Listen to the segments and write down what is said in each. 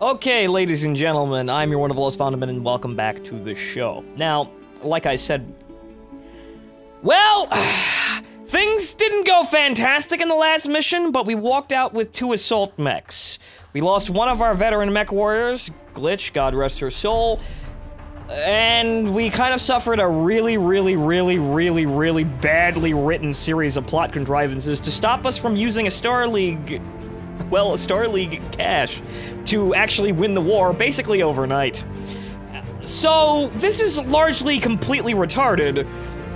Okay, ladies and gentlemen, I'm your one of the lowest Fondaman, and welcome back to the show. Now, like I said, well, things didn't go fantastic in the last mission, but we walked out with 2 assault mechs. We lost one of our veteran mech warriors, Glitch, God rest her soul, and we kind of suffered a really badly written series of plot contrivances to stop us from using a Star League cache to actually win the war, basically overnight. So, this is largely completely retarded,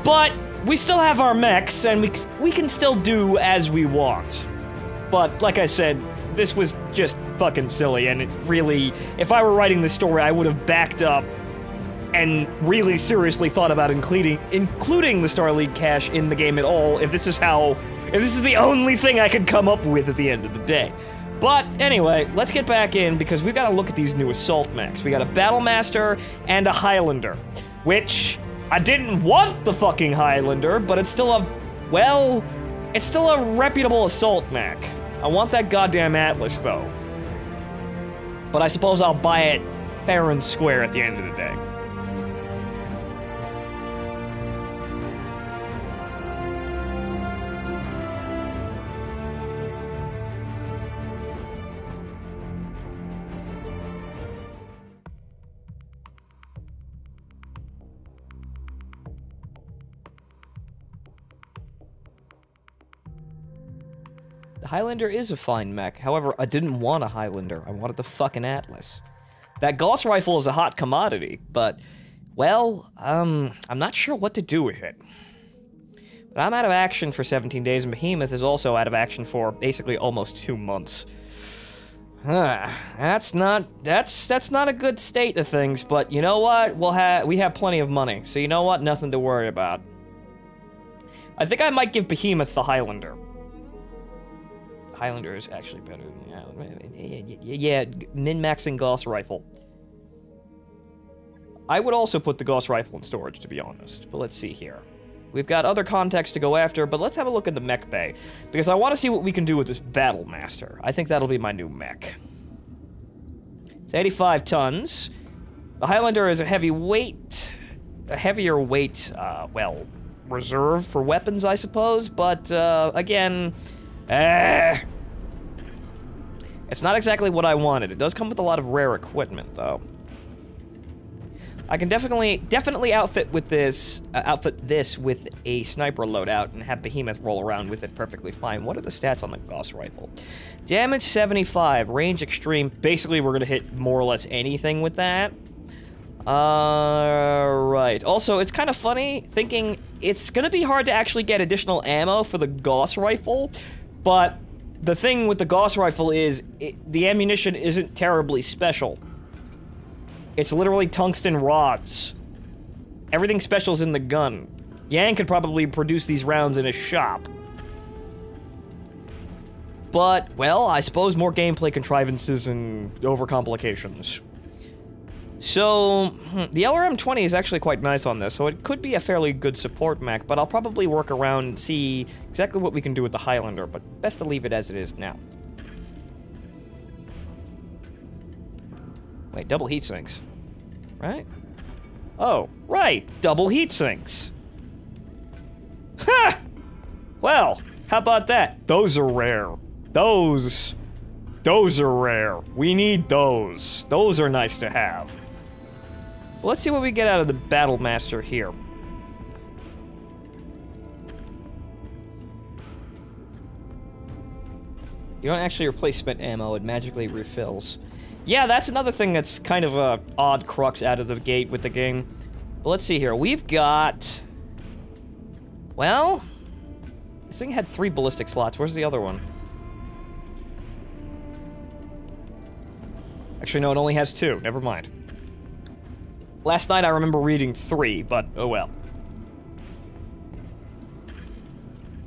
but we still have our mechs, and we can still do as we want. But, like I said, this was just fucking silly, and it really, if I were writing this story, I would have backed up and really seriously thought about including the Star League cache in the game at all, if this is the only thing I could come up with at the end of the day. But anyway, let's get back in, because we've got to look at these new assault mechs. We got a Battlemaster and a Highlander, which I didn't want the fucking Highlander, but it's still it's still a reputable assault mech. I want that goddamn Atlas, though. But I suppose I'll buy it fair and square at the end of the day. The Highlander is a fine mech, however, I didn't want a Highlander, I wanted the fucking Atlas. That Gauss rifle is a hot commodity, but, well, I'm not sure what to do with it. But I'm out of action for 17 days, and Behemoth is also out of action for basically almost 2 months. That's not a good state of things, but you know what? We have plenty of money, so you know what? Nothing to worry about. I think I might give Behemoth the Highlander. Highlander is actually better than yeah, min-maxing Gauss rifle. I would also put the Gauss rifle in storage, to be honest, but let's see here. We've got other contexts to go after, but let's have a look at the mech bay, because I want to see what we can do with this Battlemaster. I think that'll be my new mech. It's 85 tons. The Highlander is a heavier weight, well, reserve for weapons, I suppose, but, again, it's not exactly what I wanted. It does come with a lot of rare equipment, though. I can definitely outfit this with a sniper loadout and have Behemoth roll around with it perfectly fine. What are the stats on the Gauss rifle? Damage 75, range extreme. Basically, we're gonna hit more or less anything with that. Right. Also, it's kind of funny thinking it's gonna be hard to actually get additional ammo for the Gauss rifle, but the thing with the Gauss rifle is the ammunition isn't terribly special. It's literally tungsten rods. Everything special's in the gun. Yang could probably produce these rounds in his shop. But, well, I suppose more gameplay contrivances and overcomplications. So, the LRM-20 is actually quite nice on this, so it could be a fairly good support mech, but I'll probably work around and see exactly what we can do with the Highlander, but best to leave it as it is now. Wait, double heat sinks, right? Oh, right, double heat sinks. Ha! Well, how about that? Those are rare. Those are rare. We need those. Those are nice to have. Well, let's see what we get out of the Battlemaster here. You don't actually replace spent ammo, it magically refills. Yeah, that's another thing that's kind of a odd crux out of the gate with the game. But let's see here. We've got... Well... This thing had 3 ballistic slots. Where's the other one? Actually, no, it only has 2. Never mind. Last night I remember reading 3, but oh well.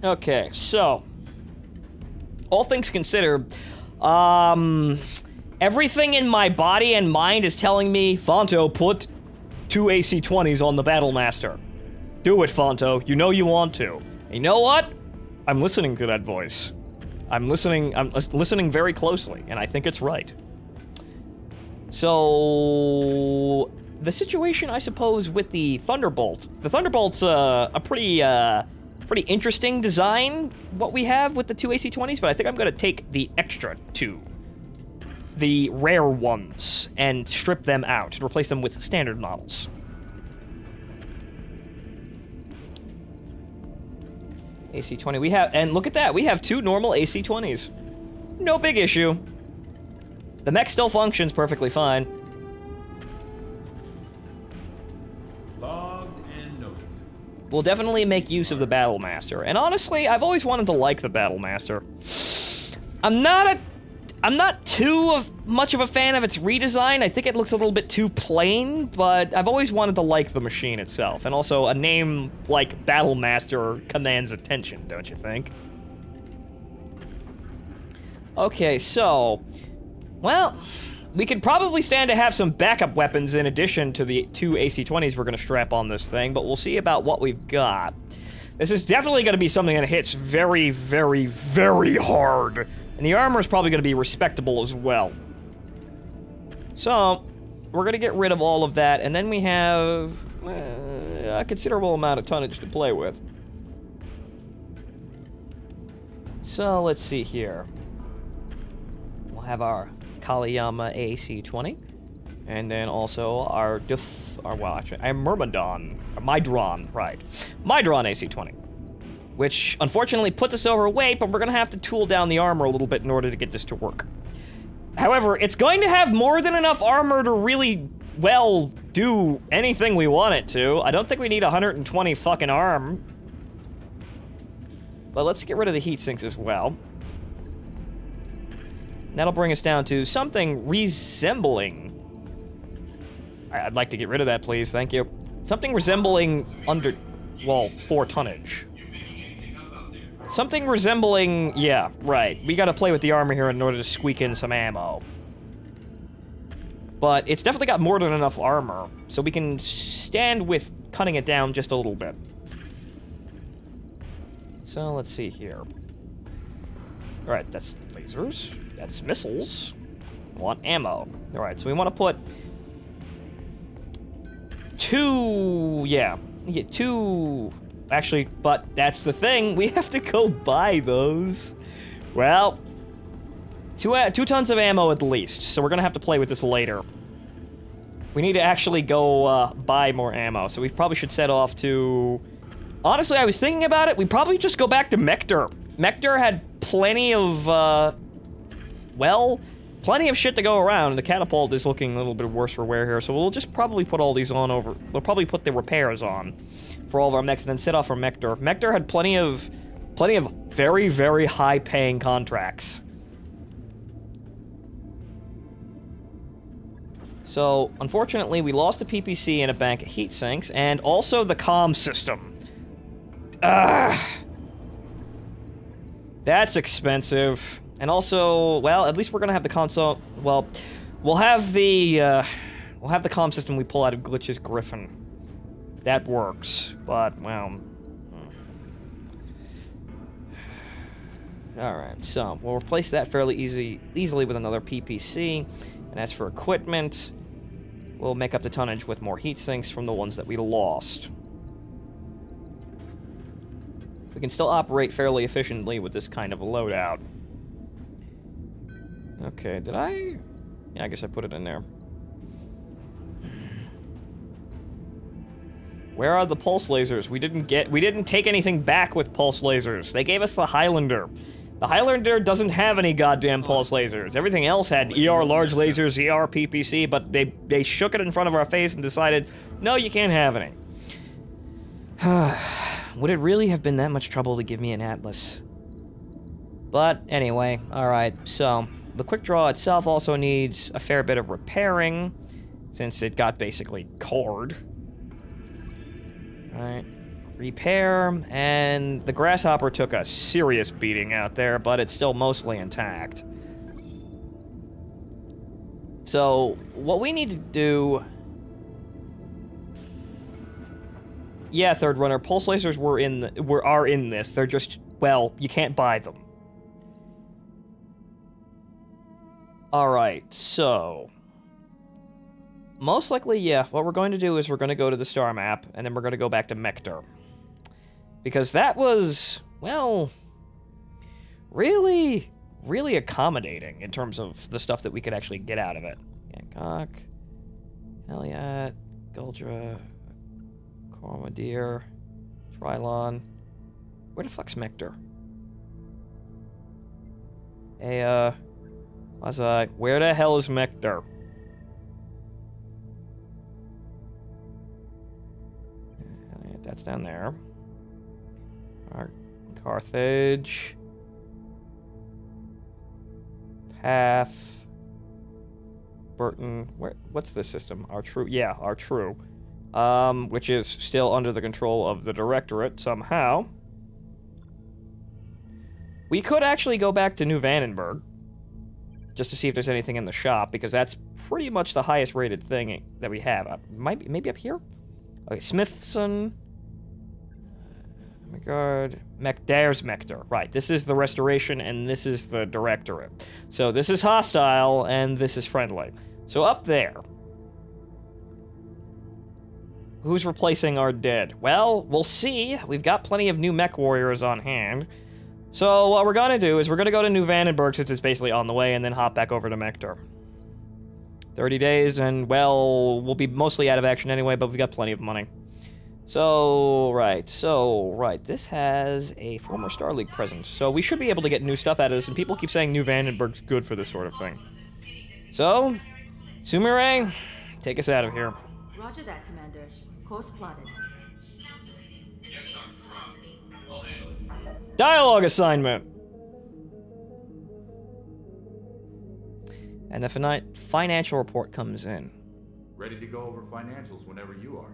Okay, so... All things considered, everything in my body and mind is telling me, Fonto, put 2 AC-20s on the Battlemaster. Do it, Fonto. You know you want to. And you know what? I'm listening to that voice. I'm listening very closely, and I think it's right. So the situation, I suppose, with the Thunderbolt. The Thunderbolt's a pretty interesting design, what we have with the two AC-20s, but I think I'm gonna take the extra two, the rare ones, and strip them out and replace them with standard models. AC-20, we have, and look at that, we have two normal AC-20s. No big issue. The mech still functions perfectly fine. Logged and noted. We'll definitely make use of the Battlemaster. And honestly, I've always wanted to like the Battlemaster. I'm not too much of a fan of its redesign. I think it looks a little bit too plain, but I've always wanted to like the machine itself. And also, a name like Battlemaster commands attention, don't you think? Okay, so... well, we could probably stand to have some backup weapons in addition to the two AC-20s we're gonna strap on this thing, but we'll see about what we've got. This is definitely gonna be something that hits very, very, very hard. And the armor is probably gonna be respectable as well. So, we're gonna get rid of all of that, and then we have a considerable amount of tonnage to play with. So, let's see here. We'll have our Kaliyama AC-20, and then also our Myrmidon, or Mydron, right. Mydron AC-20, which unfortunately puts us overweight, but we're gonna have to tool down the armor a little bit in order to get this to work. However, it's going to have more than enough armor to really, well, do anything we want it to. I don't think we need 120 fucking arm. But let's get rid of the heat sinks as well. That'll bring us down to something resembling... I'd like to get rid of that, please, thank you. Something resembling under... well, 4 tonnage. Something resembling... yeah, right. We gotta play with the armor here in order to squeak in some ammo. But it's definitely got more than enough armor, so we can stand with cutting it down just a little bit. So, let's see here. Alright, that's lasers. That's missiles. We want ammo. Alright, so we want to put 2... yeah. You get 2... actually, but that's the thing. We have to go buy those. Well, 2 tons of ammo at least, so we're gonna have to play with this later. We need to actually go buy more ammo, so we probably should set off to... honestly, I was thinking about it. We probably just go back to Mector. Mector had plenty of, well, plenty of shit to go around. The catapult is looking a little bit worse for wear here, so we'll just probably put all these on over... we'll probably put the repairs on for all of our mechs and then set off for Mector. Mector had plenty of very, very high-paying contracts. So, unfortunately, we lost the PPC and a bank of heat sinks, and also the comm system. That's expensive. And also, well, at least we're gonna have the console... well, we'll have the comm system we pull out of Glitch's Griffin. That works, but, well... Alright, so, we'll replace that fairly easily with another PPC. And as for equipment, we'll make up the tonnage with more heat sinks from the ones that we lost. We can still operate fairly efficiently with this kind of a loadout. Okay, did I? Yeah, I guess I put it in there. Where are the pulse lasers? We didn't take anything back with pulse lasers. They gave us the Highlander. The Highlander doesn't have any goddamn pulse lasers. Everything else had ER large lasers, ER PPC, but they shook it in front of our face and decided, no, you can't have any. Would it really have been that much trouble to give me an Atlas? But anyway, alright, so the quick draw itself also needs a fair bit of repairing, since it got basically cored. Alright, repair, and the Grasshopper took a serious beating out there, but it's still mostly intact. So, what we need to do... yeah, Third Runner, pulse lasers are in this. They're just, well, you can't buy them. Alright, so... Most likely, yeah. What we're going to do is we're going to go to the star map, and then we're going to go back to Mector. Because that was, well, really, really accommodating in terms of the stuff that we could actually get out of it. Hancock, Heliot, Guldra, Cormadir, Trilon. Where the fuck's Mector? Hey, where the hell is Mector? That's down there. Carthage. Path. Burton. What's this system? Our True. Yeah, our True. Which is still under the control of the Directorate somehow. We could actually go back to New Vandenberg. Just to see if there's anything in the shop, because that's pretty much the highest rated thing that we have. Maybe up here? Okay, Smithson. Megard. There's Mector. Right, this is the Restoration, and this is the Directorate. So this is hostile, and this is friendly. So up there. Who's replacing our dead? Well, we'll see. We've got plenty of new mech warriors on hand. So what we're gonna do is we're gonna go to New Vandenberg since it's basically on the way, and then hop back over to Mector. 30 days, and well, we'll be mostly out of action anyway, but we've got plenty of money. So, right, this has a former Star League presence, so we should be able to get new stuff out of this, and people keep saying New Vandenberg's good for this sort of thing. So, Sumire, take us out of here. Roger that, Commander. Course plotted. Dialogue assignment! And the financial report comes in. Ready to go over financials whenever you are.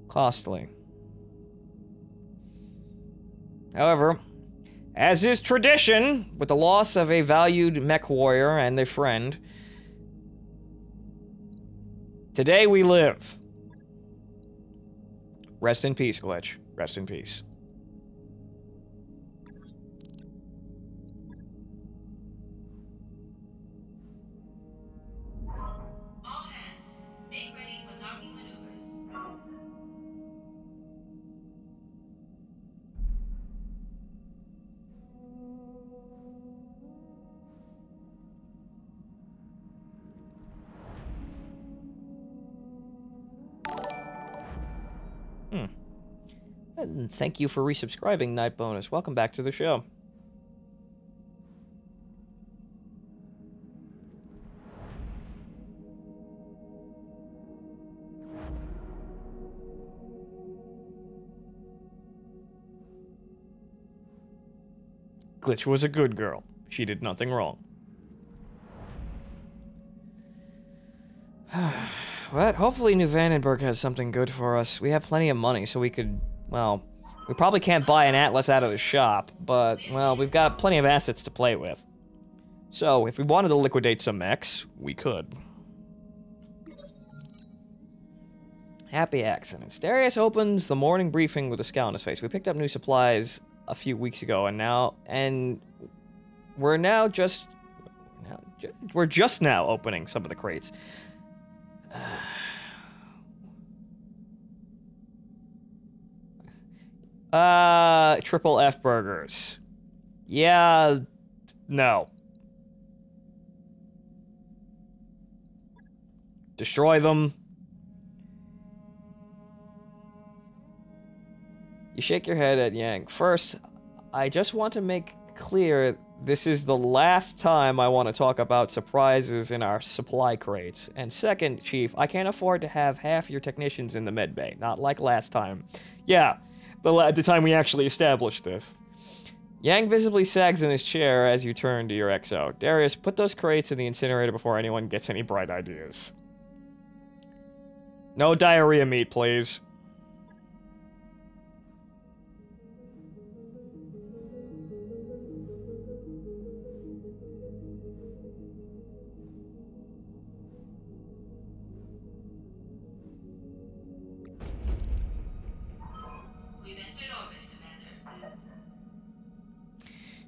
Costly. However, as is tradition, with the loss of a valued mech warrior and a friend, today we live. Rest in peace, Glitch. Rest in peace. And thank you for resubscribing, Night Bonus. Welcome back to the show. Glitch was a good girl. She did nothing wrong. But hopefully New Vandenberg has something good for us. We have plenty of money, so we could, well, we probably can't buy an Atlas out of the shop, but, well, we've got plenty of assets to play with. So, if we wanted to liquidate some mechs, we could. Happy accidents. Darius opens the morning briefing with a scowl on his face. We picked up new supplies a few weeks ago, and we're just now opening some of the crates. Triple F burgers. Yeah, no. Destroy them. You shake your head at Yang. First, I just want to make clear this is the last time I want to talk about surprises in our supply crates. And second, Chief, I can't afford to have half your technicians in the med bay. Not like last time. Yeah, the time we actually established this. Yang visibly sags in his chair as you turn to your XO. Darius, put those crates in the incinerator before anyone gets any bright ideas. No diarrhea meat, please.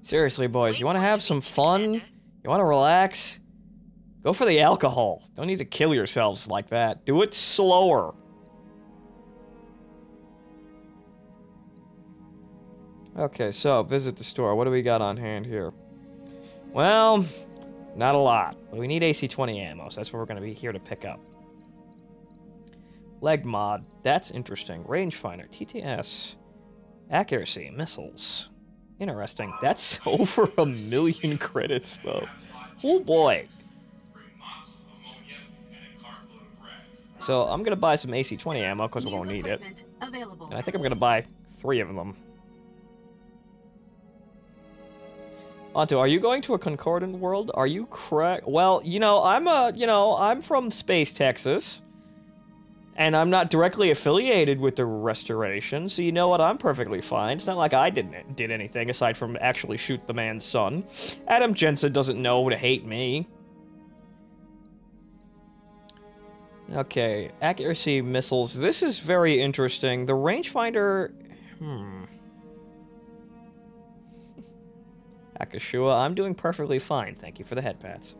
Seriously, boys, you want to have some fun? You want to relax? Go for the alcohol. Don't need to kill yourselves like that. Do it slower. Okay, so visit the store. What do we got on hand here? Well, not a lot. But we need AC-20 ammo, so that's what we're going to be here to pick up. Leg mod. That's interesting. Rangefinder. TTS. Accuracy. Missiles. Interesting. That's over 1,000,000 credits, though. Oh, boy. So I'm going to buy some AC-20 ammo, because we're going to need it. And I think I'm going to buy 3 of them. Anto, are you going to a concordant world? Are you correct? Well, I'm from Space, Texas. And I'm not directly affiliated with the Restoration, so you know what? I'm perfectly fine. It's not like I did anything aside from actually shoot the man's son. Adam Jensen doesn't know to hate me. Okay, accuracy missiles. This is very interesting. The rangefinder... Akashua, I'm doing perfectly fine. Thank you for the head pats.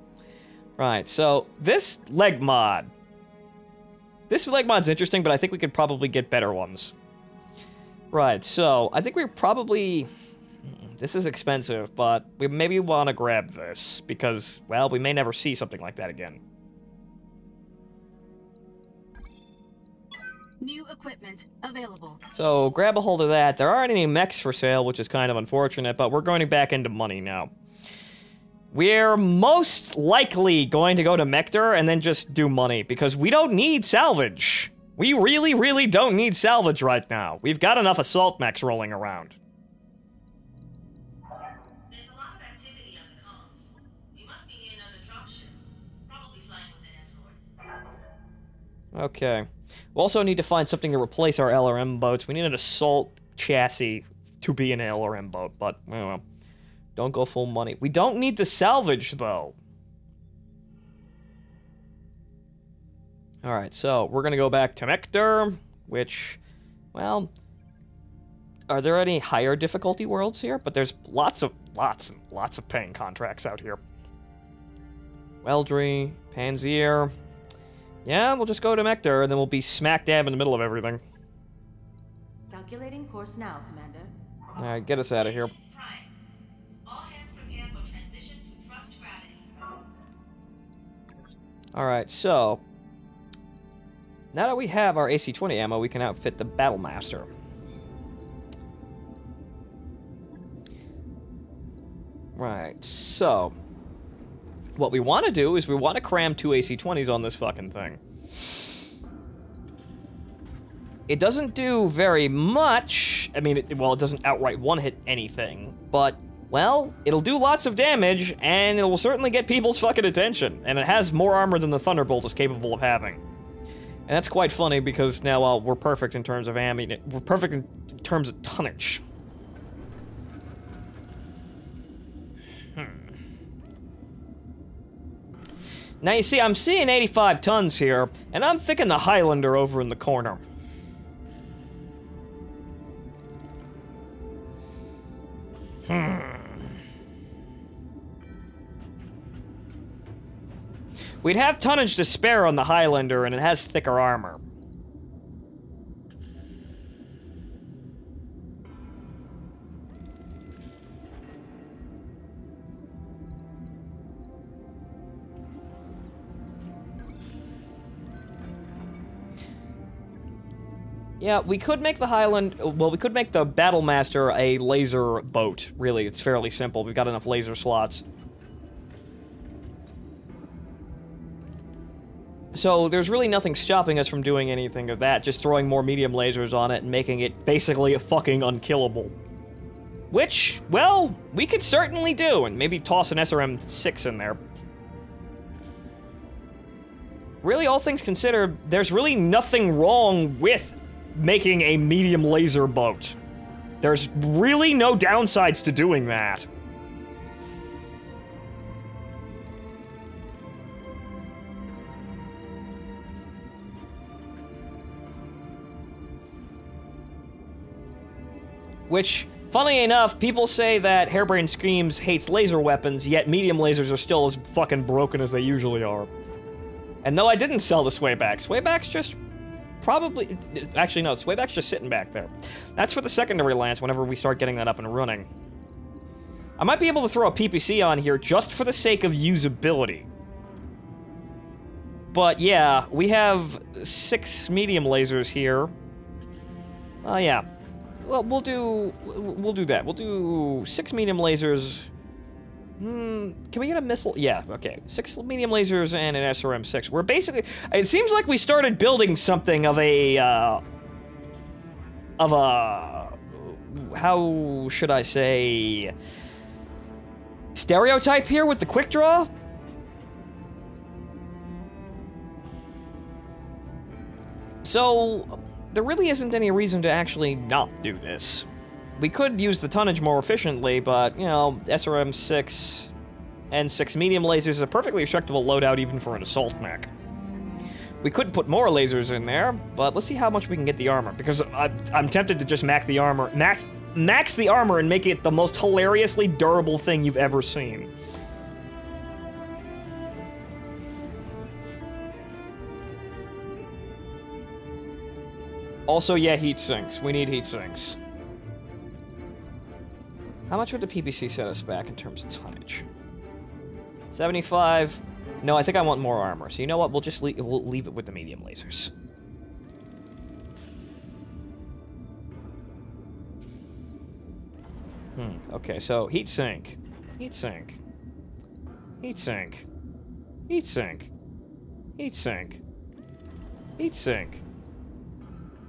Right, so this leg mod. This leg mod's interesting, but I think we could probably get better ones. Right, so I think we're probably... This is expensive, but we maybe want to grab this because, well, we may never see something like that again. New equipment available. So, grab a hold of that. There aren't any mechs for sale, which is kind of unfortunate, but we're going back into money now. We're most likely going to go to Mector and then just do money, because we don't need salvage. We really, really don't need salvage right now. We've got enough assault mechs rolling around. There's a lot of activity on the comms. We must be near another dropship. Probably flying with an escort. Okay. We also need to find something to replace our LRM boats. We need an assault chassis to be an LRM boat, but, well, don't go full money. We don't need to salvage, though. Alright, so we're gonna go back to Mector, which, well, are there any higher difficulty worlds here? But there's lots of paying contracts out here. Weldry, Panzier... Yeah, we'll just go to Mector, and then we'll be smack dab in the middle of everything. Calculating course now, Commander. Alright, get us out of here. All hands prepare for transition to thrust gravity. Alright, so... Now that we have our AC-20 ammo, we can outfit the Battlemaster. Right, so... What we want to do is we want to cram 2 AC-20s on this fucking thing. It doesn't do very much. I mean, it doesn't outright one-hit anything. But, well, it'll do lots of damage, and it will certainly get people's fucking attention. And it has more armor than the Thunderbolt is capable of having. And that's quite funny, because now, well, we're perfect in terms of ammunition. We're perfect in terms of tonnage. Now, you see, I'm seeing 85 tons here, and I'm thinking the Highlander over in the corner. We'd have tonnage to spare on the Highlander, and it has thicker armor. Yeah, we could make the we could make the Battlemaster a laser boat. Really, it's fairly simple. We've got enough laser slots. So there's really nothing stopping us from doing anything of that, just throwing more medium lasers on it and making it basically fucking unkillable. Which, well, we could certainly do, and maybe toss an SRM-6 in there. Really, all things considered, there's really nothing wrong with making a medium laser boat. There's really no downsides to doing that. Which, Funnily enough, people say that Harebrained Schemes hates laser weapons, yet medium lasers are still as fucking broken as they usually are. And no, I didn't sell the Swayback. Swayback's just probably... Actually, no, Swayback's just sitting back there. That's for the secondary lance whenever we start getting that up and running. I might be able to throw a PPC on here just for the sake of usability. But yeah, we have 6 medium lasers here. Oh yeah. Well, we'll do that. We'll do 6 medium lasers. Can we get a missile? Yeah, okay. 6 medium lasers and an SRM-6. We're basically... It seems like we started building something of a... how should I say... stereotype here with the quick draw? So... there really isn't any reason to actually not do this. We could use the tonnage more efficiently, but, you know, SRM-6 and 6 medium lasers is a perfectly acceptable loadout even for an assault mech. We could put more lasers in there, but let's see how much we can get the armor, because I'm tempted to just max the armor and make it the most hilariously durable thing you've ever seen. Also, yeah, heat sinks. We need heat sinks. How much would the PPC set us back in terms of tonnage? 75. No, I think I want more armor. So you know what? We'll just we'll leave it with the medium lasers. Okay, so heat sink. Heat sink. Heat sink. Heat sink. Heat sink. Heat sink.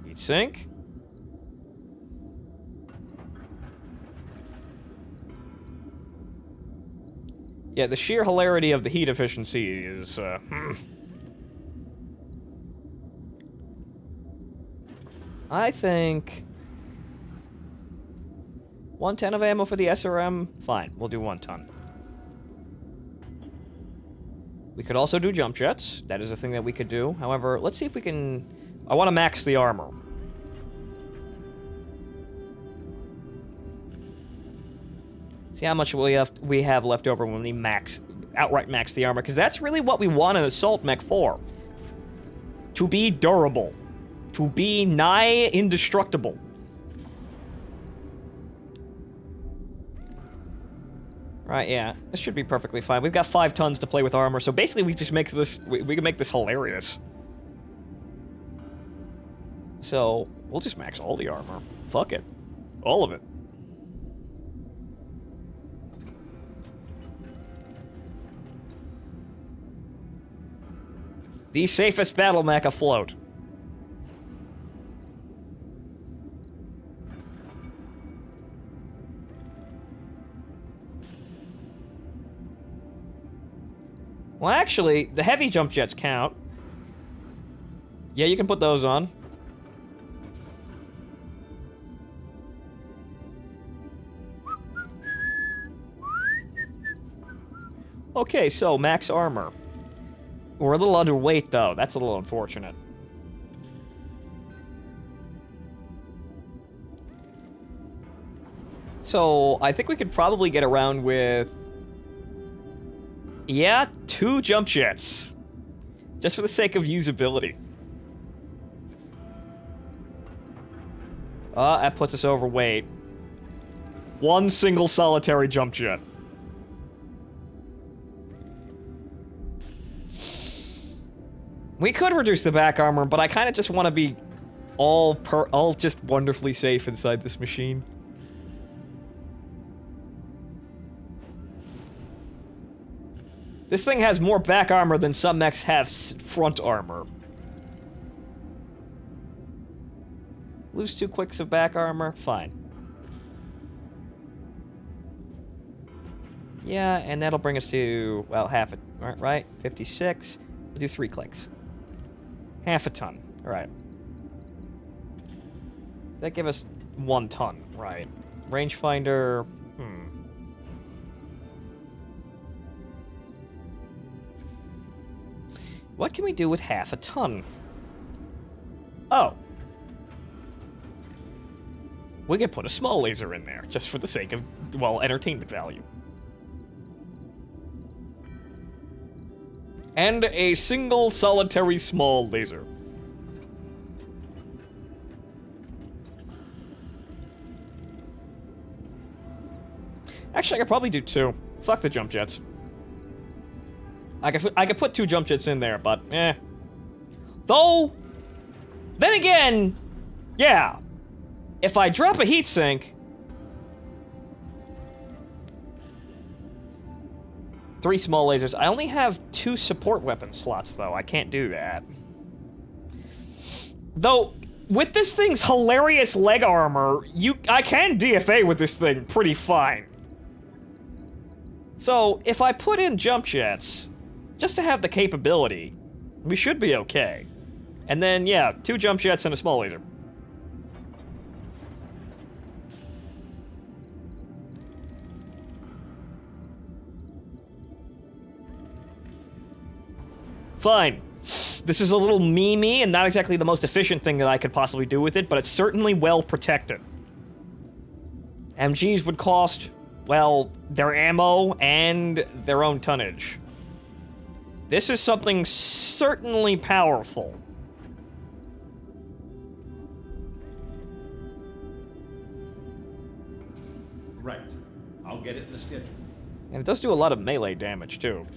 Heat sink. Yeah, the sheer hilarity of the heat efficiency is, I think... 110 of ammo for the SRM? Fine, we'll do 1 ton. We could also do jump jets. That is a thing that we could do. However, let's see if we can... I want to max the armor. See how much we have left over when we outright max the armor, because that's really what we want an assault mech for. To be durable. To be nigh indestructible. Right, yeah. This should be perfectly fine. We've got 5 tons to play with armor, so basically we just make this... We can make this hilarious. So, we'll just max all the armor. Fuck it. All of it. The safest battle mech afloat. Well, actually, the heavy jump jets count. Yeah, you can put those on. Okay, so max armor. We're a little underweight, though. That's a little unfortunate. So, I think we could probably get around with... yeah, 2 jump jets. Just for the sake of usability. That puts us overweight. 1 single solitary jump jet. We could reduce the back armor, but I kind of just want to be all just wonderfully safe inside this machine. This thing has more back armor than some mechs have front armor. Lose 2 clicks of back armor? Fine. Yeah, and that'll bring us to, well, half it, right? 56. We'll do 3 clicks. Half a ton. Alright. Does that give us 1 ton? Right. Rangefinder... What can we do with half a ton? Oh. We could put a small laser in there, just for the sake of, well, entertainment value. And a single solitary small laser. Actually, I could probably do 2. Fuck the jump jets. I could put 2 jump jets in there, but eh. Though, then again, yeah. If I drop a heatsink, 3 small lasers. I only have 2 support weapon slots, though. I can't do that. Though, with this thing's hilarious leg armor, I can DFA with this thing pretty fine. So, if I put in jump jets, just to have the capability, we should be okay. And then, yeah, 2 jump jets and a small laser. Fine. This is a little memey and not exactly the most efficient thing that I could possibly do with it, but it's certainly well protected. MGs would cost, well, their ammo and their own tonnage. This is something certainly powerful. Right. I'll get it in the schedule. And it does do a lot of melee damage, too.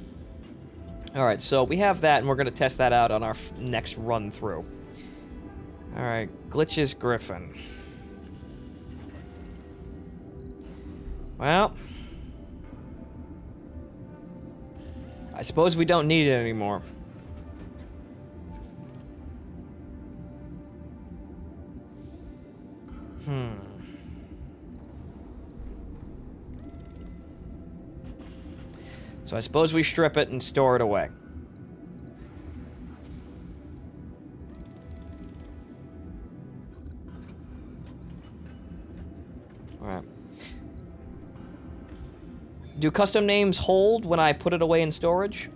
Alright, so we have that, and we're going to test that out on our next run-through. Alright, Glitches Griffin. Well, I suppose we don't need it anymore. So I suppose we strip it and store it away. Alright. Do custom names hold when I put it away in storage?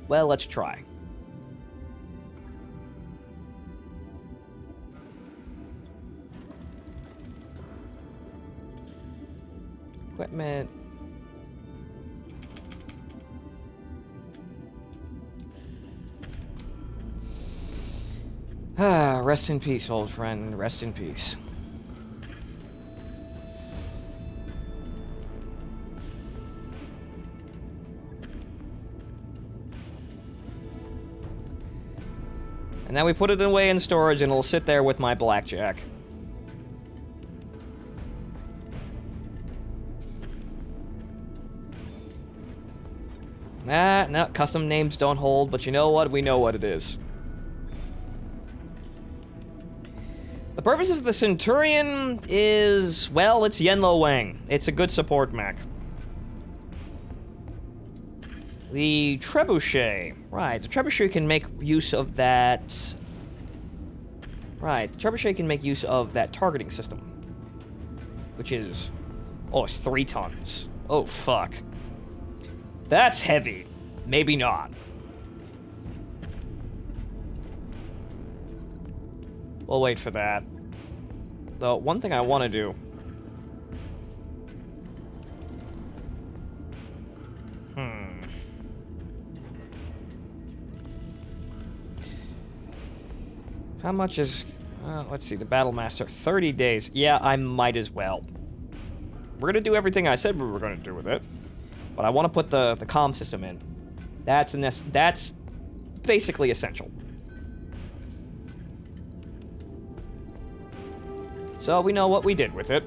Well, let's try. Equipment. Ah, rest in peace, old friend. Rest in peace. And now we put it away in storage and it'll sit there with my blackjack. Ah, no, custom names don't hold, but you know what? We know what it is. The purpose of the Centurion is, well, it's Yenlo Wang. It's a good support mech. The Trebuchet. Right, the Trebuchet can make use of that... Right, the Trebuchet can make use of that targeting system. Which is... Oh, it's 3 tons. Oh, fuck. That's heavy. Maybe not. We'll wait for that. Though, one thing I want to do... How much is... let's see, the Battlemaster. 30 days. Yeah, I might as well. We're gonna do everything I said we were gonna do with it. But I want to put the comm system in. That's basically essential. So we know what we did with it.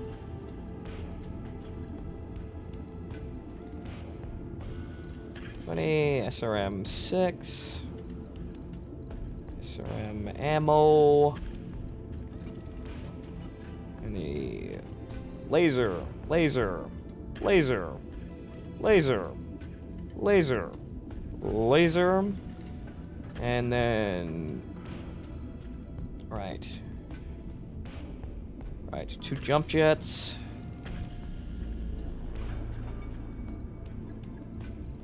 SRM 6. SRM ammo. And the laser. And then... Right. 2 jump jets.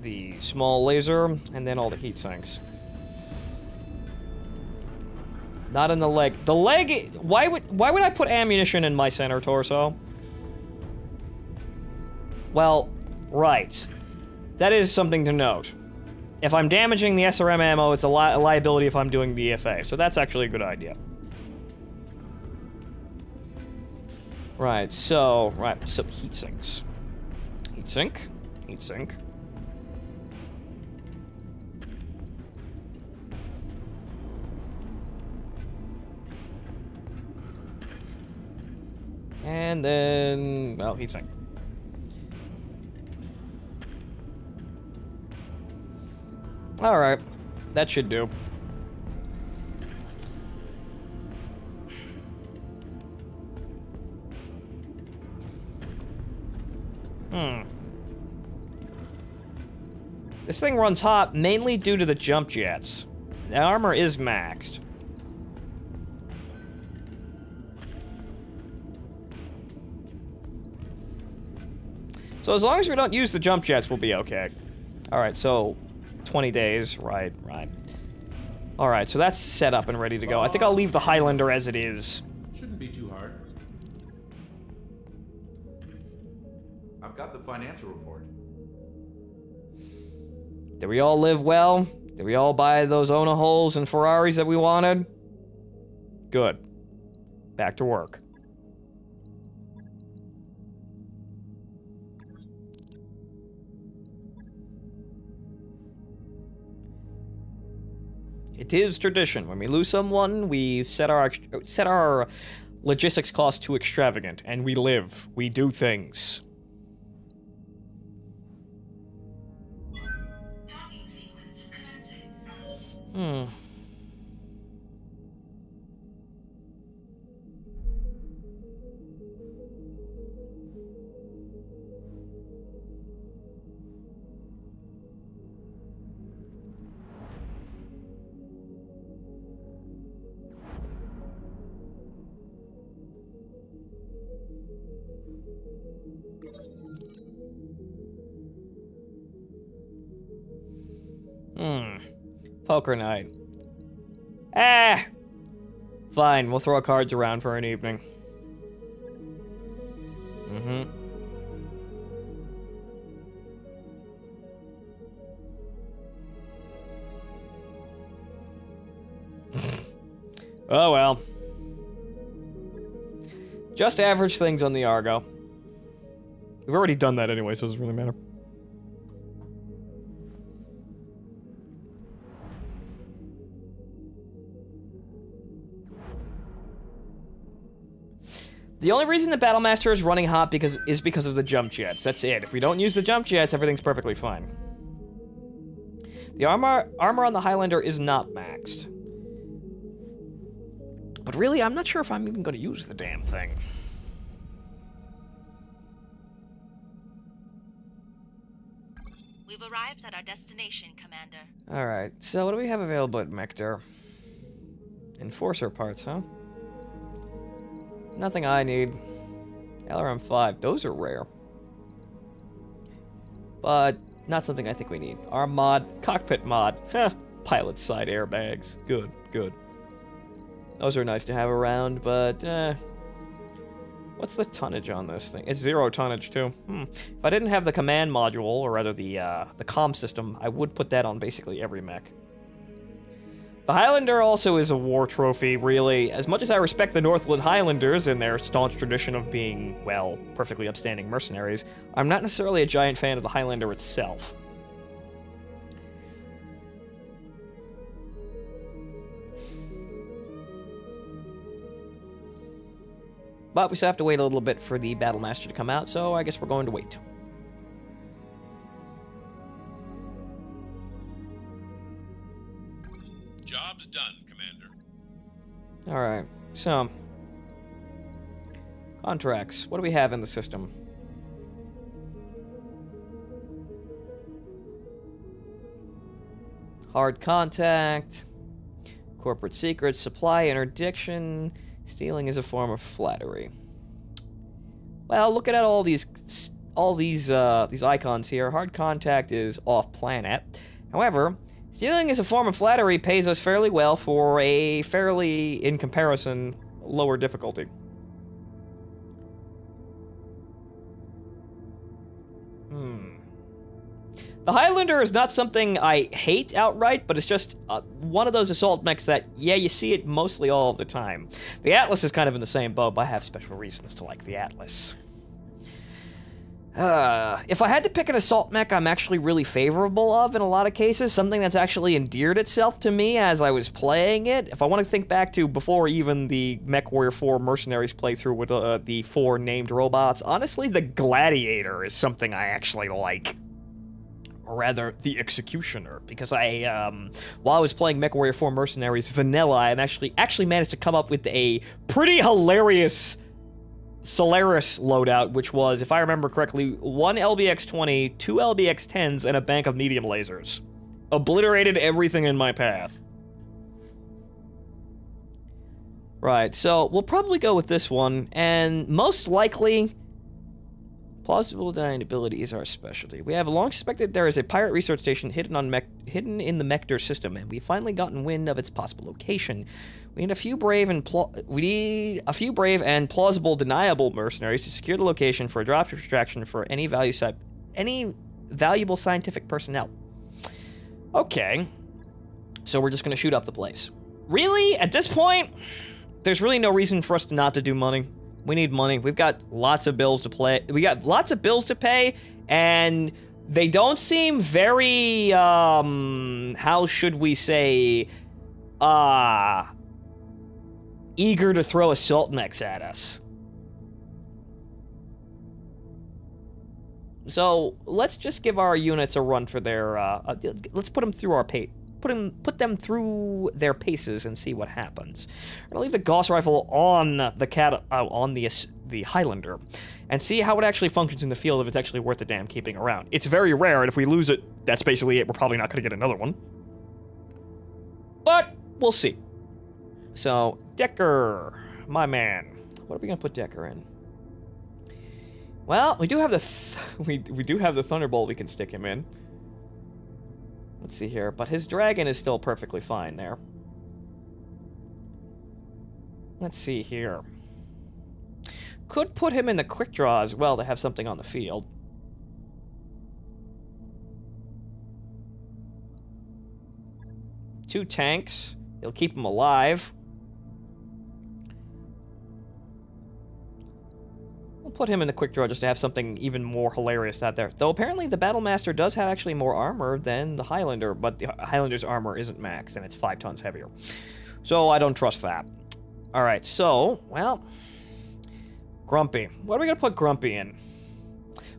The small laser, and then all the heat sinks. Not in the leg. The leg... Why would I put ammunition in my center torso? Well, right. That is something to note. If I'm damaging the SRM ammo, it's a liability if I'm doing the EFA. So that's actually a good idea. Right, so heat sinks. Heat sink. Heat sink. And then, well, heat sink. Alright, that should do. This thing runs hot mainly due to the jump jets. The armor is maxed. So as long as we don't use the jump jets, we'll be okay. Alright, so 20 days, right. Alright, so that's set up and ready to go. I think I'll leave the Highlander as it is. Shouldn't be too hard. I've got the financial report. Did we all live well? Did we all buy those Ona holes and Ferraris that we wanted? Good. Back to work. It is tradition. When we lose someone, we set our logistics costs too extravagant, and we live. We do things. Docking sequence commencing. Poker night. Ah! Fine, we'll throw cards around for an evening. Oh well. Just average things on the Argo. We've already done that anyway, so it doesn't really matter. The only reason the Battlemaster is running hot is because of the jump jets. That's it. If we don't use the jump jets, everything's perfectly fine. The armor on the Highlander is not maxed. But really, I'm not sure if I'm even going to use the damn thing. We've arrived at our destination, Commander. Alright, so what do we have available at Mector? Enforcer parts, huh? Nothing I need. LRM-5, those are rare. But not something I think we need. Our mod, cockpit mod. Pilot side airbags. Good, good. Those are nice to have around, but what's the tonnage on this thing? It's 0 tonnage too. If I didn't have the command module, or rather the comm system, I would put that on basically every mech. The Highlander also is a war trophy, really. As much as I respect the Northland Highlanders and their staunch tradition of being, well, perfectly upstanding mercenaries, I'm not necessarily a giant fan of the Highlander itself. But we still have to wait a little bit for the Battlemaster to come out, so I guess we're going to wait. Job's done, Commander. Alright, so... contracts. What do we have in the system? Hard contact, corporate secrets, supply interdiction, stealing is a form of flattery. Well, looking at all these icons here, hard contact is off planet. However, Stealing is a form of flattery, pays us fairly well for a fairly, in comparison, lower difficulty. The Highlander is not something I hate outright, but it's just one of those assault mechs that, yeah, you see it mostly all of the time. The Atlas is kind of in the same boat, but I have special reasons to like the Atlas. If I had to pick an assault mech I'm actually really favorable of in a lot of cases, something that's actually endeared itself to me as I was playing it, if I want to think back to before even the MechWarrior 4 Mercenaries playthrough with the 4 named robots, honestly, the Gladiator is something I actually like. Or rather, the Executioner, because while I was playing MechWarrior 4 Mercenaries Vanilla, I actually managed to come up with a pretty hilarious Solaris loadout, which was, if I remember correctly, 1 LBX-20, 2 LBX-10s, and a bank of medium lasers. Obliterated everything in my path. Right, so we'll probably go with this one, and most likely, plausible deniability is our specialty. We have long suspected there is a pirate research station hidden in the Mector system, and we've finally gotten wind of its possible location. We need a few brave and plausible deniable mercenaries to secure the location for a drop extraction for any valuable scientific personnel. Okay, so we're just gonna shoot up the place. Really? At this point, there's really no reason for us not to do money. We need money. We've got lots of bills to play. We got lots of bills to pay, and they don't seem very, how should we say, eager to throw assault mechs at us. So let's just give our units a run for their, let's put them through our put them through their paces and see what happens. I'm gonna leave the Gauss rifle on the Highlander and see how it actually functions in the field, if it's actually worth the damn keeping around. It's very rare, and if we lose it, that's basically it. We're probably not gonna get another one. But we'll see. So, Decker, my man. What are we gonna put Decker in? Well, we do have we do have the Thunderbolt we can stick him in. Let's see here, but his dragon is still perfectly fine there. Let's see here. Could put him in the quick draw as well to have something on the field. Two tanks. It'll keep him alive. We'll put him in the quick draw just to have something even more hilarious out there. Though apparently the Battlemaster does have actually more armor than the Highlander, but the Highlander's armor isn't maxed, and it's 5 tons heavier. So I don't trust that. Alright, so, well, Grumpy. What are we gonna put Grumpy in?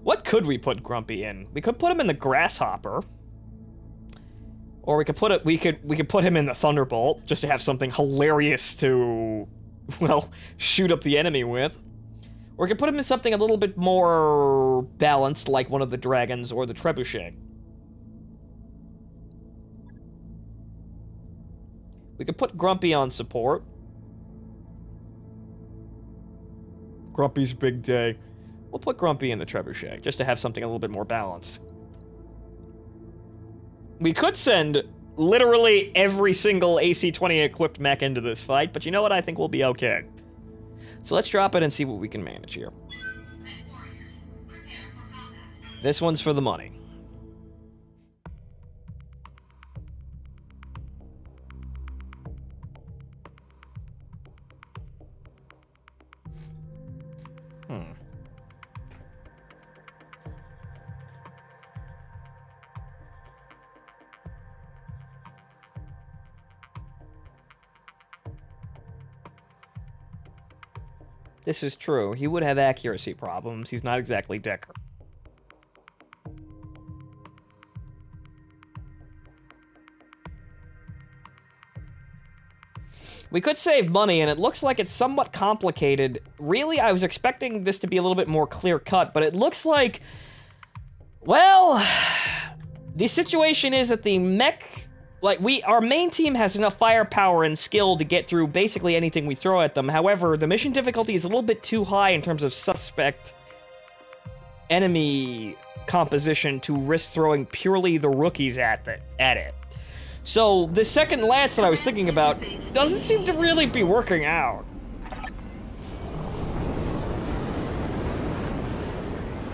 What could we put Grumpy in? We could put him in the Grasshopper. Or we could put we could put him in the Thunderbolt, just to have something hilarious to, well, shoot up the enemy with. Or we could put him in something a little bit more balanced, like one of the dragons or the trebuchet. We could put Grumpy on support. Grumpy's big day. We'll put Grumpy in the trebuchet, just to have something a little bit more balanced. We could send literally every single AC-20 equipped mech into this fight, but you know what? I think we'll be okay. So let's drop it and see what we can manage here. This one's for the money. This is true. He would have accuracy problems. He's not exactly Decker. We could save money, and it looks like it's somewhat complicated. Really, I was expecting this to be a little bit more clear-cut, but it looks like... Well... The situation is that the mech... Like, our main team has enough firepower and skill to get through basically anything we throw at them. However, the mission difficulty is a little bit too high in terms of suspect enemy composition to risk throwing purely the rookies at it. So, the second lance that I was thinking about doesn't seem to really be working out.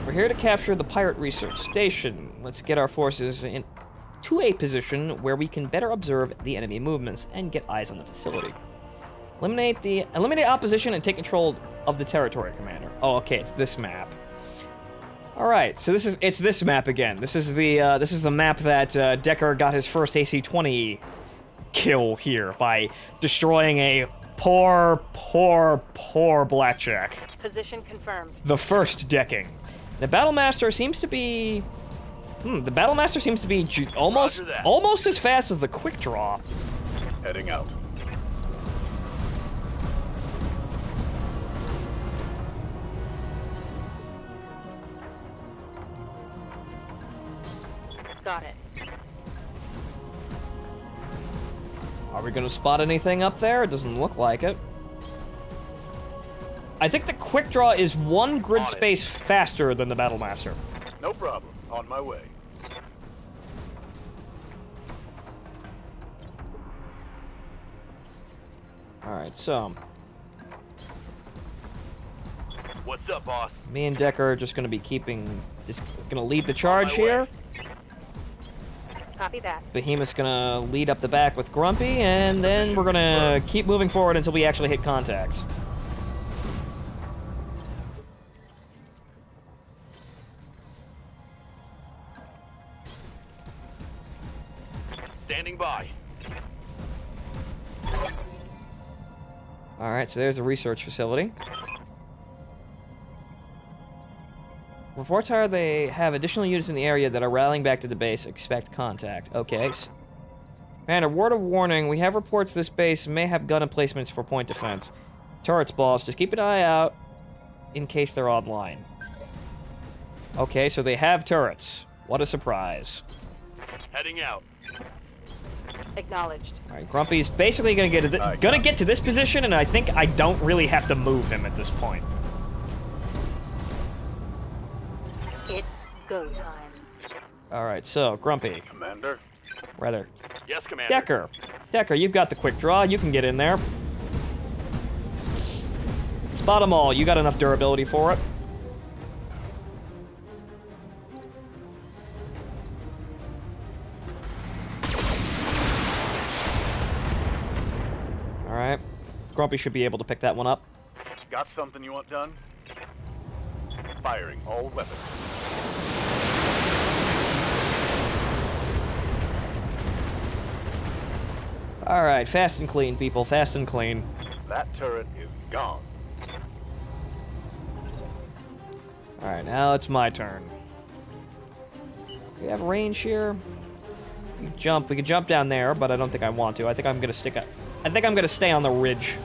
We're here to capture the pirate research station. Let's get our forces into a position where we can better observe the enemy movements and get eyes on the facility. Eliminate opposition and take control of the territory, Commander. Oh, okay, it's this map. All right, so it's this map again. This is the map that Decker got his first AC-20 kill here by destroying a poor blackjack. Position confirmed. The first decking. The Battlemaster seems to be almost as fast as the quick draw. Heading out. Got it. Are we gonna spot anything up there? It doesn't look like it. I think the quick draw is one grid space faster than the Battlemaster. No problem. On my way. Alright, so What's up, boss? me and Decker are just gonna lead the charge here. Copy that. Behemoth's gonna lead up the back with Grumpy, and then we're gonna keep moving forward until we actually hit contacts. Standing by. Alright, so there's a research facility. Reports are they have additional units in the area that are rallying back to the base. Expect contact. Okay. Man, a word of warning. We have reports this base may have gun emplacements for point defense. Turrets, boss. Just keep an eye out in case they're online. Okay, so they have turrets. What a surprise. Heading out. Acknowledged. Alright, Grumpy's basically gonna get to this position, and I think I don't really have to move him at this point. It's go time. Alright, so, Grumpy. Commander. Rather. Yes, Commander. Decker, you've got the quick draw. You can get in there. Spot them all. You got enough durability for it. Alright. Grumpy should be able to pick that one up. Got something you want done? Firing all weapons. Alright, fast and clean, people. Fast and clean. That turret is gone. Alright, now it's my turn. Do we have range here? We could jump down there, but I don't think I want to. I think I'm gonna stay on the ridge.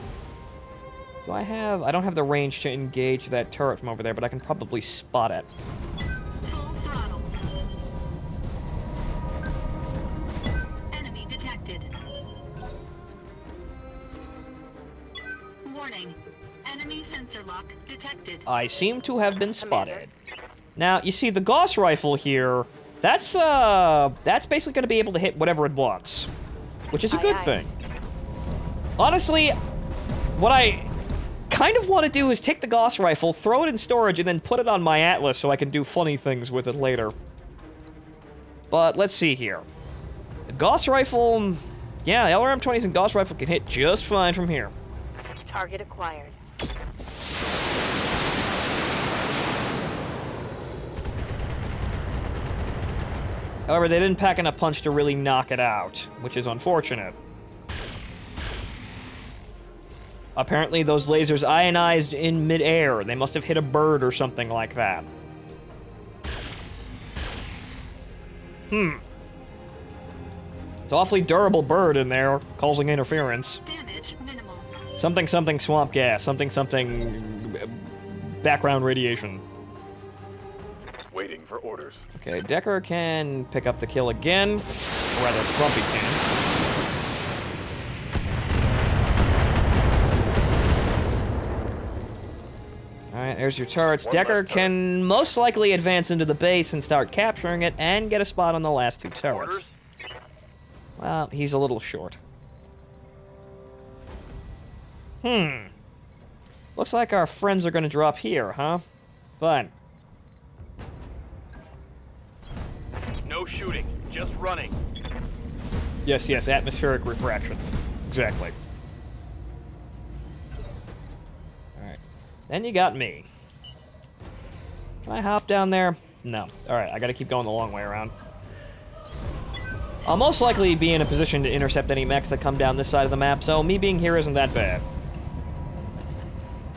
I don't have the range to engage that turret from over there, but I can probably spot it. Full throttle. Enemy detected. Warning. Enemy sensor lock detected. I seem to have been spotted. Now, you see, the Gauss rifle here, that's basically gonna be able to hit whatever it wants. Which is a good thing. Honestly, what I kind of want to do is take the Gauss rifle, throw it in storage, and then put it on my Atlas so I can do funny things with it later. But let's see here. The Gauss rifle, yeah, the LRM-20s and Gauss rifle can hit just fine from here. Target acquired. However, they didn't pack enough punch to really knock it out, which is unfortunate. Apparently, those lasers ionized in mid-air. They must have hit a bird or something like that. It's an awfully durable bird in there, causing interference. Damage minimal. Something swamp gas. Something background radiation. Waiting for orders. Okay, Decker can pick up the kill again. Or rather, Grumpy can. Alright, there's your turrets. Decker can most likely advance into the base and start capturing it and get a spot on the last two turrets. Well, he's a little short. Looks like our friends are gonna drop here, huh? Fine. No shooting, just running. Yes, yes, atmospheric refraction. Exactly. Alright. Then you got me. Can I hop down there? No. Alright, I gotta keep going the long way around. I'll most likely be in a position to intercept any mechs that come down this side of the map, so me being here isn't that bad.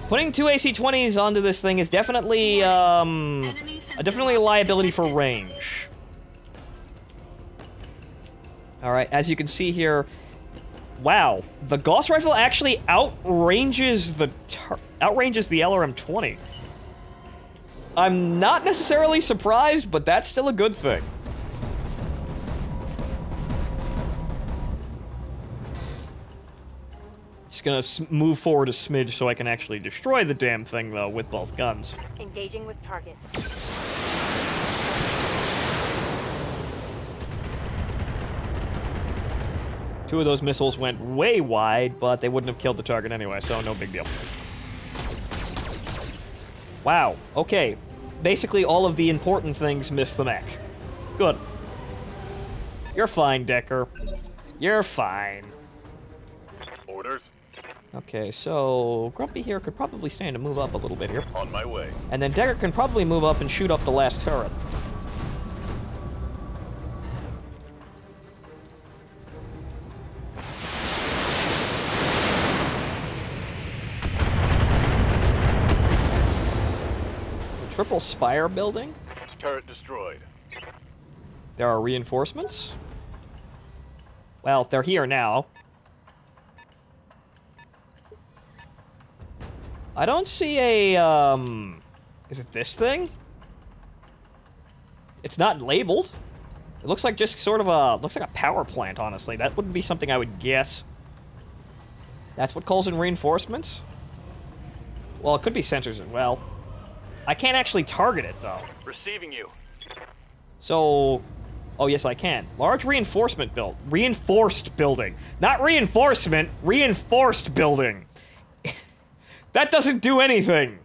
Putting 2 AC-20s onto this thing is definitely, definitely a liability for range. Alright, as you can see here, wow, the Gauss rifle actually outranges the LRM-20. I'm not necessarily surprised, but that's still a good thing. Just gonna move forward a smidge so I can actually destroy the damn thing, though, with both guns. Engaging with target. Two of those missiles went way wide, but they wouldn't have killed the target anyway, so no big deal. Wow, okay. Basically, all of the important things missed the mech. Good. You're fine, Decker. You're fine. Orders. Okay, so Grumpy here could probably stand to move up a little bit here. On my way. And then Decker can probably move up and shoot up the last turret. The triple spire building? Turret destroyed. There are reinforcements? Well, they're here now. I don't see a, is it this thing? It's not labeled. It looks like just sort of looks like a power plant, honestly. That wouldn't be something I would guess. That's what calls in reinforcements? Well, it could be sensors as well. I can't actually target it, though. Receiving you. So, oh yes, I can. Large reinforcement build. Reinforced building. Not reinforcement, reinforced building. That doesn't do anything.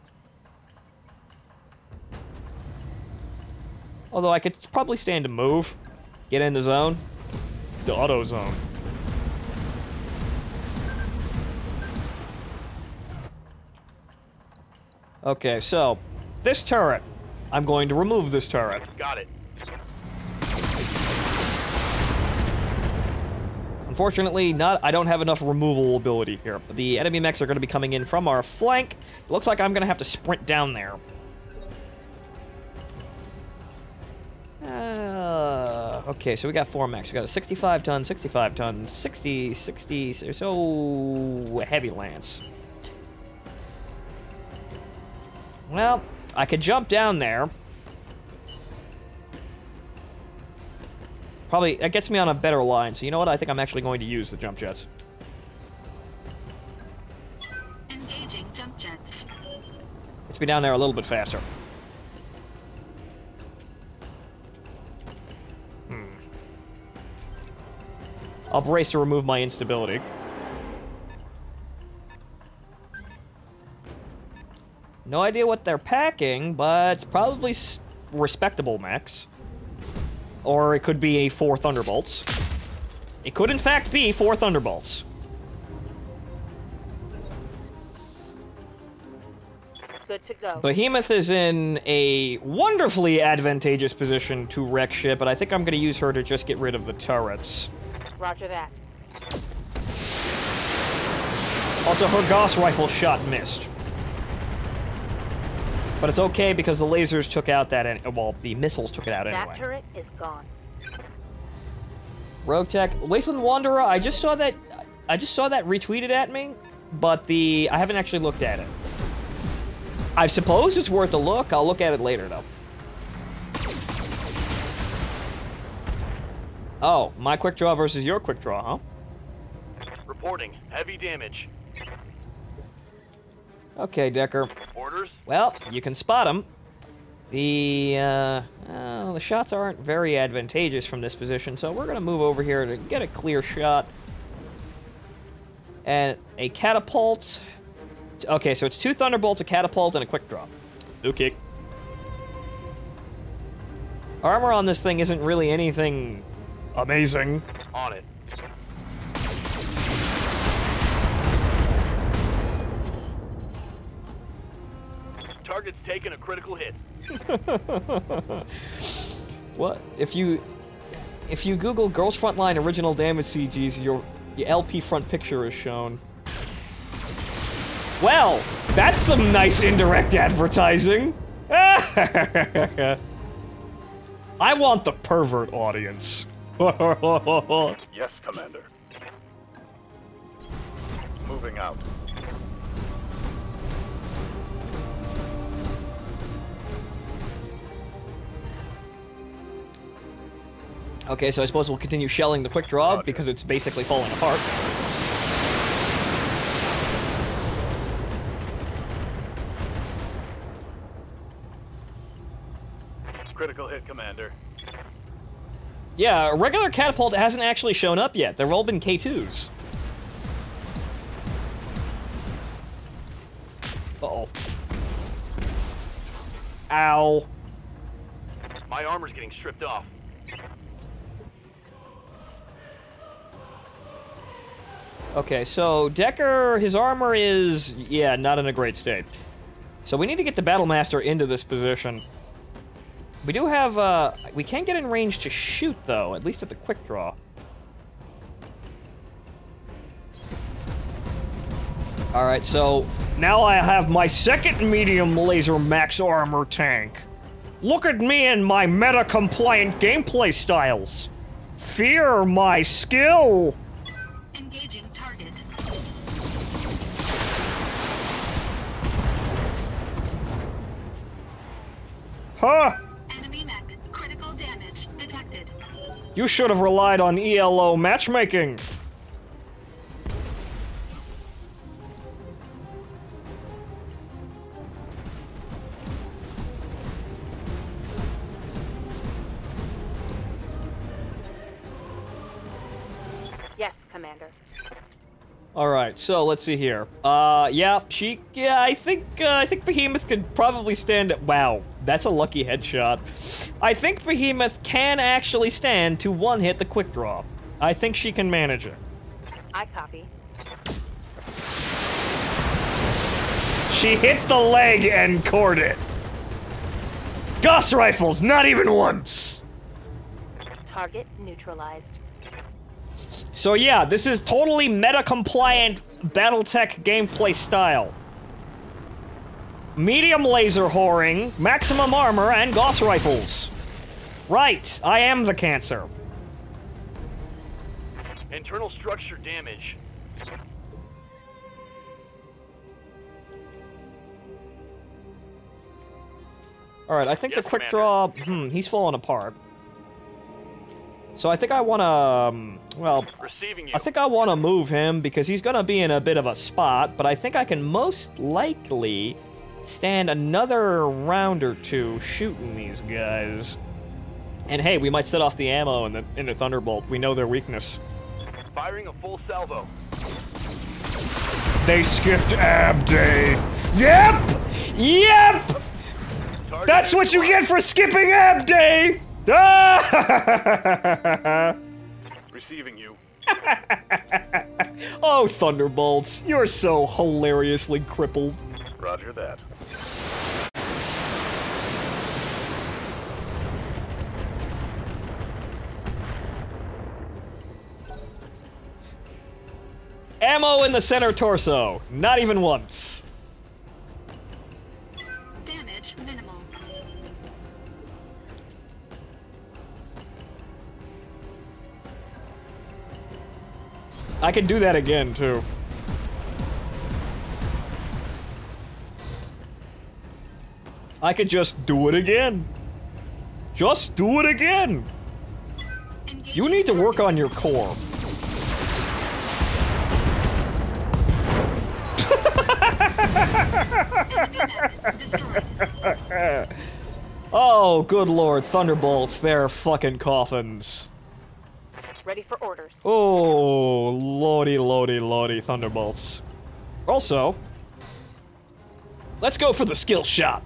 Although I could probably stand to move. Get in the zone. The auto zone. Okay, so, this turret. I'm going to remove this turret. Got it. Unfortunately, I don't have enough removal ability here. But the enemy mechs are going to be coming in from our flank. It looks like I'm going to have to sprint down there. Okay, so we got 4 mechs. We got a 65-ton, 65-ton, 60, so heavy lance. Well, I could jump down there. Probably, that gets me on a better line, so you know what? I think I'm actually going to use the jump jets. Engaging jump jets. Gets me down there a little bit faster. I'll brace to remove my instability. No idea what they're packing, but it's probably respectable mechs. Or it could be 4 Thunderbolts. It could, in fact, be 4 Thunderbolts. Good to go. Behemoth is in a wonderfully advantageous position to wreck ship, but I think I'm going to use her to just get rid of the turrets. Roger that. Also, her Gauss rifle shot missed. But it's okay because the lasers took out that, well, the missiles took it out anyway. That turret is gone. Rogue Tech, Wasteland Wanderer, I just saw that retweeted at me, but I haven't actually looked at it. I suppose it's worth a look. I'll look at it later, though. Oh, my quick draw versus your quick draw, huh? Reporting. Heavy damage. Okay, Decker. Orders? Well, you can spot him. The shots aren't very advantageous from this position, so we're gonna move over here to get a clear shot. And a catapult. Okay, so it's 2 thunderbolts, a catapult, and a quick drop. Okay. Armor on this thing isn't really anything amazing. On it. Target's taken a critical hit. What? If you Google Girls Frontline original damage CGs, your LP front picture is shown. Well, that's some nice indirect advertising. I want the pervert audience. Yes, Commander. Moving out. Okay, so I suppose we'll continue shelling the quick draw because it's basically falling apart. Critical hit, Commander. Yeah, a regular catapult hasn't actually shown up yet. They've all been K2s. Uh-oh. Ow. My armor's getting stripped off. Okay, so Decker, his armor is, yeah, not in a great state. So we need to get the Battlemaster into this position. We do have, we can get in range to shoot, though, at least at the quick draw. Alright, so now I have my second medium laser max armor tank. Look at me and my meta-compliant gameplay styles. Fear my skill! Engaging target. Huh? Enemy mech. Critical damage detected. You should have relied on ELO matchmaking. Yes, Commander. Alright, so let's see here. Yeah, I think Behemoth could probably stand it. Wow, that's a lucky headshot. I think Behemoth can actually stand to one-hit the quick draw. I think she can manage it. I copy. She hit the leg and cored it. Gauss rifles, not even once! Target neutralized. So yeah, this is totally meta-compliant Battletech gameplay style. Medium laser whoring, maximum armor, and Gauss rifles. Right, I am the cancer. Internal structure damage. Alright, I think Yes, the quick Commander. draw, he's falling apart. So I think I wanna, well, Receiving you. I think I wanna move him because he's gonna be in a bit of a spot, but I think I can most likely stand another round or two shooting these guys. And hey, we might set off the ammo in the Thunderbolt. We know their weakness. Firing a full salvo. They skipped Ab Day. Yep! Yep! Target That's what you get for skipping Ab Day! Ah! Receiving you. Oh, Thunderbolts, you're so hilariously crippled. Roger that. Ammo in the center torso. Not even once. Damage minimal. I can do that again, too. I could just do it again. Just do it again. You need to work on your core. Enemy mech destroyed. Oh, good lord, thunderbolts, they're fucking coffins. Ready for orders. Oh, lordy, thunderbolts. Also, let's go for the skill shot.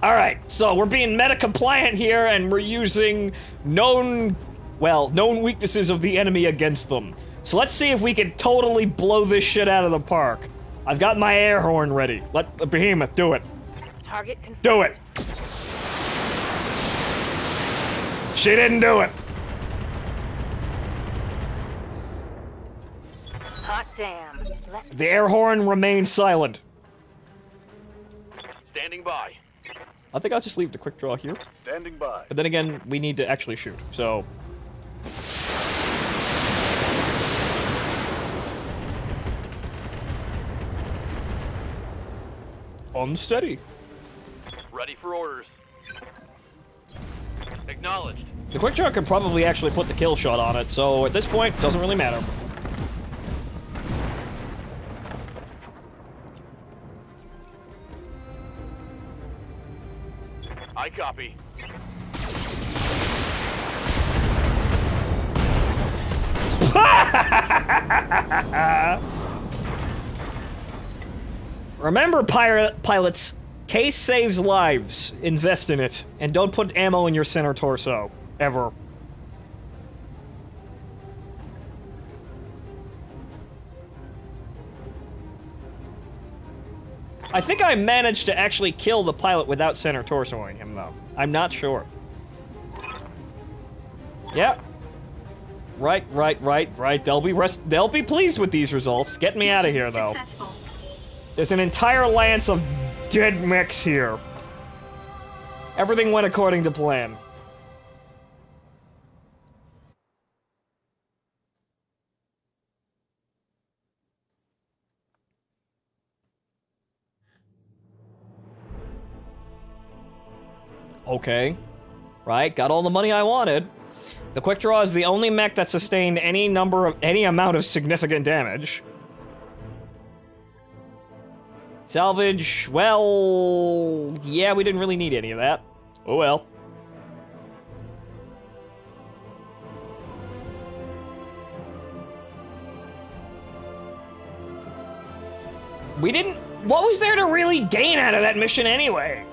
Alright, so we're being meta-compliant here, and we're using known weaknesses of the enemy against them. So let's see if we can totally blow this shit out of the park. I've got my air horn ready. Let the behemoth do it. Target confirmed. Do it. She didn't do it. Hot damn. The air horn remains silent. Standing by. I think I'll just leave the quick draw here. Standing by. But then again, we need to actually shoot, so... Unsteady. Ready for orders. Acknowledged. The quick draw could probably actually put the kill shot on it, so at this point, doesn't really matter. I copy. Remember, pilots, case saves lives. Invest in it. And don't put ammo in your center torso. Ever. I think I managed to actually kill the pilot without center torsoing him, though. I'm not sure. Yep. Right. They'll be pleased with these results. Get me out of here, though. Successful. There's an entire lance of dead mechs here. Everything went according to plan. Okay. Right, got all the money I wanted. The quick draw is the only mech that sustained any amount of significant damage. Salvage, well, yeah, we didn't really need any of that. Oh well. We didn't... What was there to really gain out of that mission anyway?